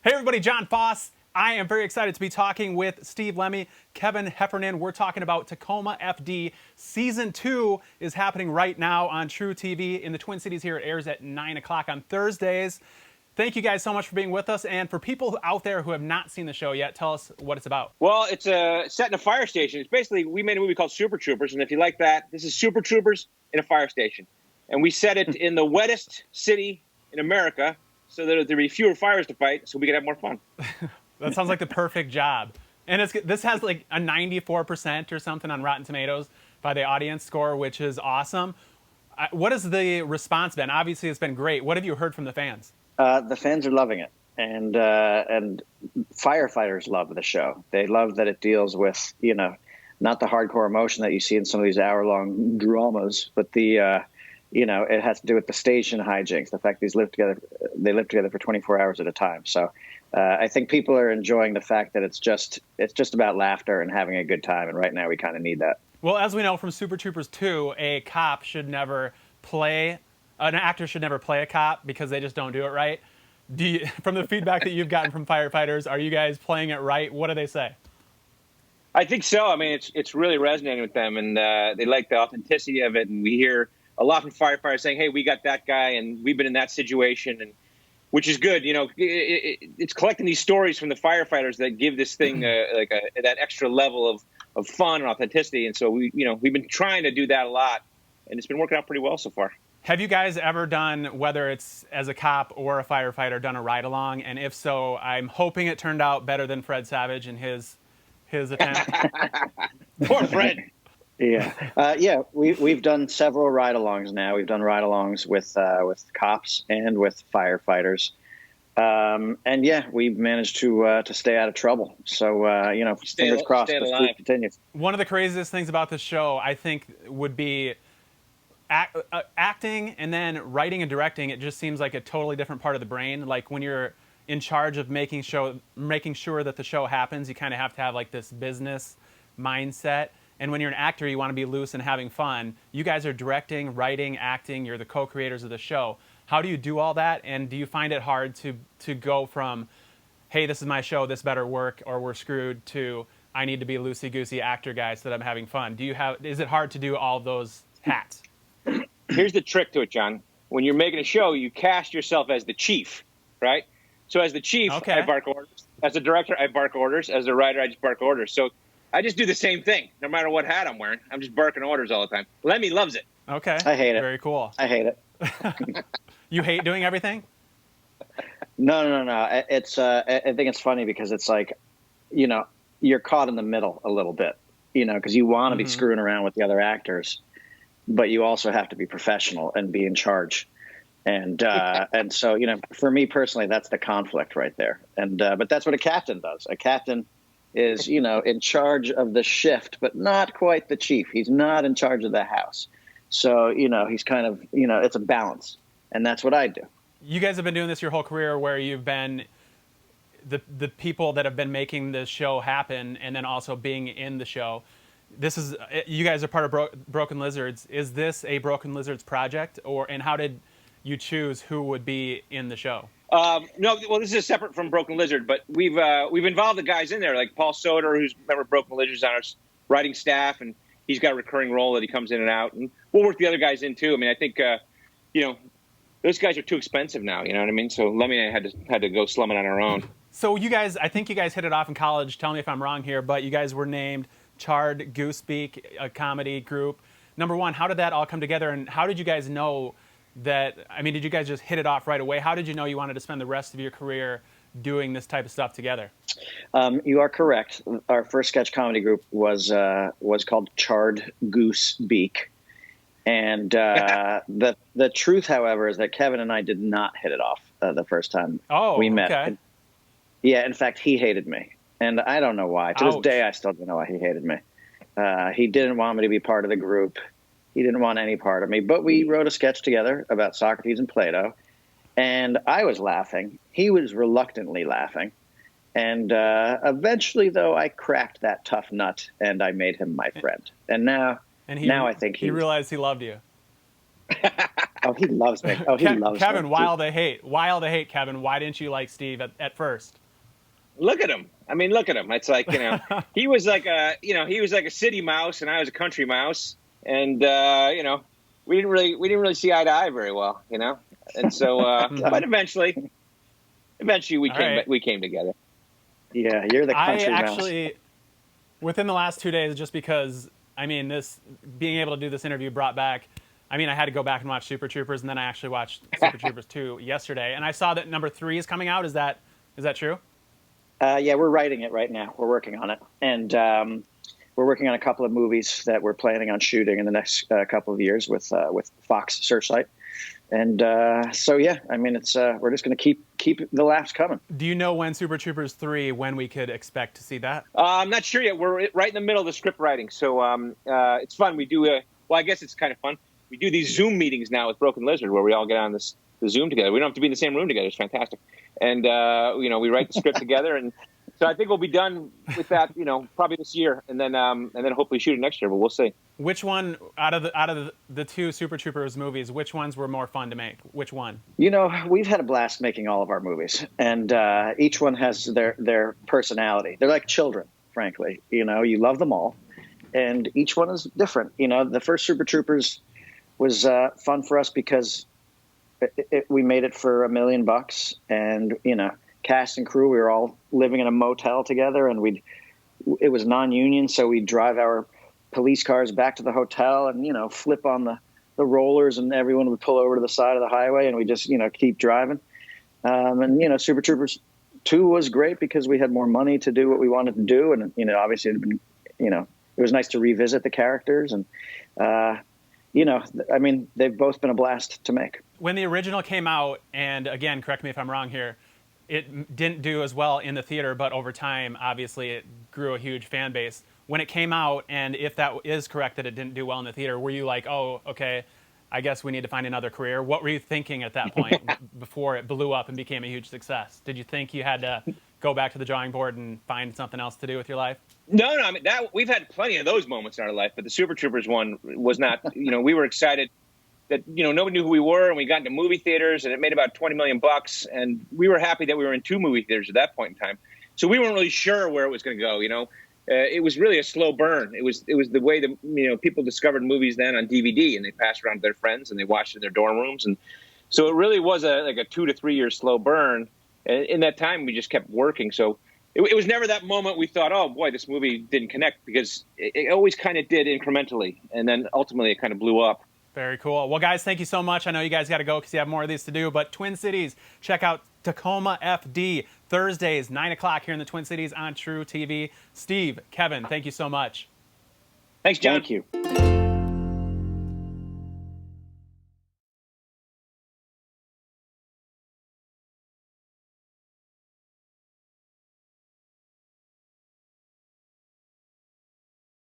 Hey everybody, John Foss. I am very excited to be talking with Steve Lemme, Kevin Heffernan. We're talking about Tacoma FD. Season 2 is happening right now on True TV in the Twin Cities here. It airs at 9 o'clock on Thursdays. Thank you guys so much for being with us. And for people out there who have not seen the show yet, tell us what it's about. Well, it's set in a fire station. It's basically, we made a movie called Super Troopers, and if you like that, this is Super Troopers in a fire station. And we set it in the wettest city in America so that there'd be fewer fires to fight so we could have more fun. That sounds like the perfect job. And this has like a 94% or something on Rotten Tomatoes by the audience score, which is awesome. What has the response been? Obviously, it's been great. What have you heard from the fans? The fans are loving it, and firefighters love the show. They love that it deals with, not the hardcore emotion that you see in some of these hour-long dramas, but the, it has to do with the station hijinks, the fact these live together for 24 hours at a time. So I think people are enjoying the fact that it's just about laughter and having a good time, and right now we kind of need that. Well, as we know from Super Troopers 2, an actor should never play a cop because they just don't do it right. From the feedback that you've gotten from firefighters, are you guys playing it right? What do they say? I think so. I mean, it's really resonating with them, and they like the authenticity of it. And we hear a lot from firefighters saying, "Hey, we got that guy, and we've been in that situation," and which is good. It's collecting these stories from the firefighters that give this thing that extra level of fun and authenticity. And so we've been trying to do that a lot, and it's been working out pretty well so far. Have you guys ever done, whether it's as a cop or a firefighter, done a ride-along? And if so, I'm hoping it turned out better than Fred Savage in his attempt. Poor Fred. Yeah. We've done several ride-alongs now. We've done ride-alongs with cops and with firefighters, and yeah, we've managed to stay out of trouble. So fingers crossed, this streak continues. One of the craziest things about this show, I think, would be acting, and then writing and directing. It just seems like a totally different part of the brain. Like when you're in charge of making sure that the show happens, you kind of have to have like this business mindset. And when you're an actor, you want to be loose and having fun. You guys are directing, writing, acting. You're the co-creators of the show. How do you do all that? And do you find it hard to go from, hey, this is my show, this better work, or we're screwed, to I need to be loosey-goosey actor guy so that I'm having fun? Is it hard to do all those hats? Here's the trick to it, John. When you're making a show, you cast yourself as the chief, right? So as the chief, okay, I bark orders. As a director, I bark orders. As a writer, I just bark orders. So I just do the same thing, no matter what hat I'm wearing. I'm just barking orders all the time. Lemmy loves it. Okay. I hate it. Very cool. I hate it. You hate doing everything? No. It's I think it's funny because it's like, you're caught in the middle a little bit, because you want to be screwing around with the other actors, but you also have to be professional and be in charge. And so, for me personally, that's the conflict right there. And but that's what a captain does. A captain is, in charge of the shift, but not quite the chief. He's not in charge of the house. So, he's kind of, it's a balance. And that's what I do. You guys have been doing this your whole career, where you've been the people that have been making the show happen and then also being in the show. You guys are part of Broken Lizards. Is this a Broken Lizards project, and how did you choose who would be in the show? No, well, this is separate from Broken Lizard, but we've involved the guys in there, like Paul Soder, who's a member of Broken Lizard's on our writing staff, and he's got a recurring role that he comes in and out, and we'll work the other guys in too. I mean, I think those guys are too expensive now. You know what I mean? So Lemmy and I had to go slum it on our own. So I think you guys hit it off in college. Tell me if I'm wrong here, but you guys were named Charred Goosebeak, a comedy group. Number one, how did that all come together, and how did you guys know that? I mean, did you guys just hit it off right away? How did you know you wanted to spend the rest of your career doing this type of stuff together? You are correct. Our first sketch comedy group was called Charred Goosebeak, and the truth, however, is that Kevin and I did not hit it off the first time we met. Okay. Yeah, in fact, he hated me, and I don't know why. To this day, I still don't know why he hated me. He didn't want me to be part of the group. He didn't want any part of me. But we wrote a sketch together about Socrates and Plato, and I was laughing. He was reluctantly laughing. And eventually, though, I cracked that tough nut, and I made him my friend. And now I think he realized he loved you. Oh, he loves me. Oh, he loves Kevin, me. while the hate, Kevin, why didn't you like Steve at first? Look at him. I mean, look at him. It's like, he was like a city mouse and I was a country mouse. And, we didn't really see eye to eye very well, And so, but eventually we came together. Yeah, you're the country I mouse. actually, within the last 2 days, just because, this being able to do this interview brought back, I had to go back and watch Super Troopers, and then I actually watched Super Troopers 2 yesterday, and I saw that number 3 is coming out. Is that true? Yeah, we're writing it right now. We're working on it. And we're working on a couple of movies that we're planning on shooting in the next couple of years with Fox Searchlight. And so, yeah, it's we're just going to keep the laughs coming. Do you know when Super Troopers 3, when we could expect to see that? I'm not sure yet. We're right in the middle of the script writing. So it's fun. We do I guess it's kind of fun. We do these Zoom meetings now with Broken Lizard where we all get on the Zoom together. We don't have to be in the same room together. It's fantastic. And, we write the script together. And so I think we'll be done with that, probably this year. And then hopefully shoot it next year, but we'll see. Which one out of the 2 Super Troopers movies, which ones were more fun to make? Which one? We've had a blast making all of our movies, and each one has their personality. They're like children, frankly. You love them all, and each one is different. The first Super Troopers was fun for us because we made it for $1 million, and cast and crew, we were all living in a motel together, and it was non-union, so we'd drive our police cars back to the hotel and flip on the rollers, and everyone would pull over to the side of the highway, and we just keep driving. And Super Troopers 2 was great because we had more money to do what we wanted to do, and obviously it'd been it was nice to revisit the characters, and they've both been a blast to make. When the original came out, and again, correct me if I'm wrong here, it didn't do as well in the theater, but over time, obviously, it grew a huge fan base. When it came out, and if that is correct that it didn't do well in the theater, were you like, oh, okay, I guess we need to find another career? What were you thinking at that point before it blew up and became a huge success? Did you think you had to go back to the drawing board and find something else to do with your life? No, we've had plenty of those moments in our life, but the Super Troopers one was not. We were excited that nobody knew who we were, and we got into movie theaters, and it made about $20 million, and we were happy that we were in 2 movie theaters at that point in time. So we weren't really sure where it was going to go. It was really a slow burn. It was the way that people discovered movies then on DVD, and they passed around to their friends, and they watched it in their dorm rooms, and so it really was a 2 to 3 year slow burn. And in that time, we just kept working. So it was never that moment we thought, oh boy, this movie didn't connect, because it always kind of did incrementally, and then ultimately it kind of blew up. Very cool. Well, guys, thank you so much. I know you guys got to go because you have more of these to do, but Twin Cities, check out Tacoma FD, Thursdays, 9 o'clock here in the Twin Cities on True TV. Steve, Kevin, thank you so much. Thanks, John. Thank you.